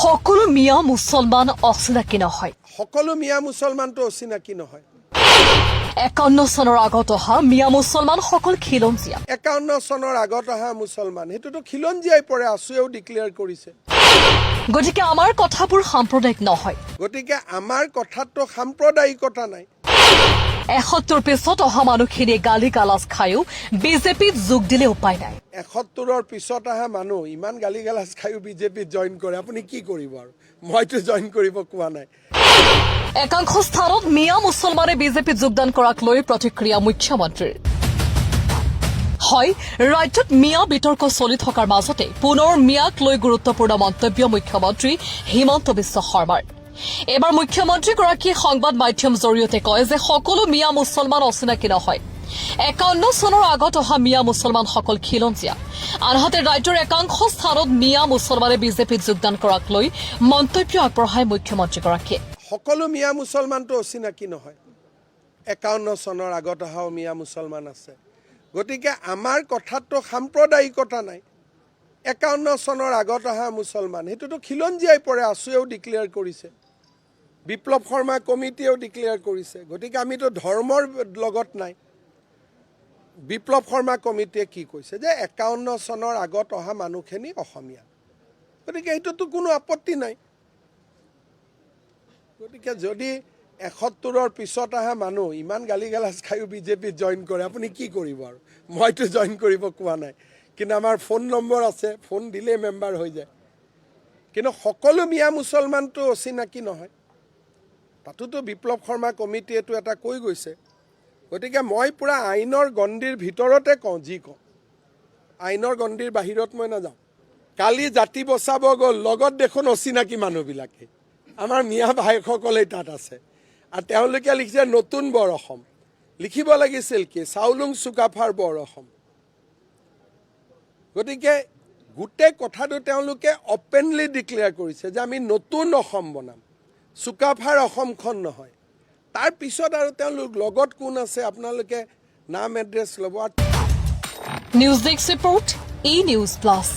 সকলো মিয়া মুছলমান অচিনাকি নহয়। সকলো মিয়া মুছলমানটো অচিনাকি নহয়। 51 চনৰ আগত অহা মিয়া মুছলমান সকল খিলঞ্জীয়া। 51 চনৰ আগত অহা মুছলমান সেইটোতো খিলঞ্জীয়াই পৰে, আছুৱেও ডিক্লেয়াৰ কৰিছে। গতিকে আমাৰ কথাবোৰ সাম্প্ৰদায়িক নহয়। গতিকে আমাৰ কথাততো সাম্প্ৰদায়িকতা নাই। 71 পিছত অহা মানুহখিনিয়ে গালি গালাজ খায়ো বিজেপিত যোগ দিলে উপায় নাই। 71ৰ পিছত অহা মানুহ ইমান গালি গালাজ খায়ো বিজেপিত জইন কৰে, আপুনি কি কৰিব আৰু? মইতো জইন কৰিব কোৱা নাই। একাংশ স্থানত মিয়া মুছলমানে বিজেপিত যোগদান কৰাক লৈ প্ৰতিক্ৰিয়া মুখ্যমন্ত্ৰীৰ। হয়, ৰাজ্যত মিয়া বিতৰ্ক চলি থকাৰ মাজতে পুনৰ মিয়াক লৈ গুৰুত্বপূৰ্ণ মন্তব্য মুখ্যমন্ত্ৰী হিমন্ত বিশ্ব শৰ্মাৰ। এবাৰ মুখ্যমন্ত্ৰীগৰাকীয়ে সংবাদ মাধ্যম জৰিয়তে কয় যে সকলো মিয়া মুছলমান অচিনাকি নহয়। 51 চনৰ আগত অহা মিয়া মুছলমানসকল খিলঞ্জীয়া। আনহাতে ৰাজ্যৰ একাংশ স্থানত মিয়া মুছলমানে বিজেপিত যোগদান কৰাক লৈ মন্তব্য আগবঢ়ায় মুখ্যমন্ত্ৰীগৰাকীয়ে। সকলো মিয়া মুছলমানটো অচিনাকি নহয়। 51 চনৰ আগত অহাও মিয়া মুছলমান আছে। গতিকে আমাৰ কথাততো সাম্প্ৰদায়িকতা নাই। 51 চনৰ আগত অহা মুছলমান সেইটোতো খিলঞ্জীয়াই পৰে, আছুৱেও ডিক্লেয়াৰ কৰিছে। বিপ্লৱ শৰ্মা কমিটিয়েও ডিক্লেয়াৰ কৰিছে। গতিকে আমিতো ধৰ্মৰ লগত নাই। বিপ্লৱ শৰ্মা কমিটিয়ে কি কৈছে যে 51 চনৰ আগত অহা মানুহখিনি অসমীয়া। গতিকে এইটোতো কোনো আপত্তি নাই। গতিকে যদি 71ৰ পিছত অহা মানুহ ইমান গালি গালাজ খায়ো বিজেপিত জইন কৰে, আপুনি কি কৰিব আৰু? মইতো জইন কৰিব কোৱা নাই। কিন্তু আমাৰ ফোন নম্বৰ আছে, ফোন দিলেই মেম্বাৰ হৈ যায়। কিন্তু সকলো মিয়া মুছলমানটো অচিনাকি নহয়। তাতোতো বিপ্লৱ শৰ্মা কমিটিয়েতো এটা কৈ গৈছে। গতিকে মই পূৰা আইনৰ গণ্ডিৰ ভিতৰতে কওঁ, যি কওঁ। আইনৰ গণ্ডিৰ বাহিৰত মই নাযাওঁ। কালি জাতি বচাব গ'ল, লগত দেখোন অচিনাকি মানুহবিলাকে। আমাৰ মিয়া ভাইসকলেই তাত আছে। আৰু তেওঁলোকে লিখিছে নতুন বৰ অসম। লিখিব লাগিছিল কি চাউলুং চুকাফাৰ বৰ অসম। গতিকে গোটেই কথাটো তেওঁলোকে অপেনলি ডিক্লেয়াৰ কৰিছে যে আমি নতুন অসম বনাম, চুকাফাৰ অসমখন নহয়। তাৰ পিছত আৰু তেওঁলোক লগত কোন আছে আপোনালোকে নাম এড্ৰেছ ল'ব। নিউজ ডেস্ক ৰিপৰ্ট, ই নিউজ প্লাছ।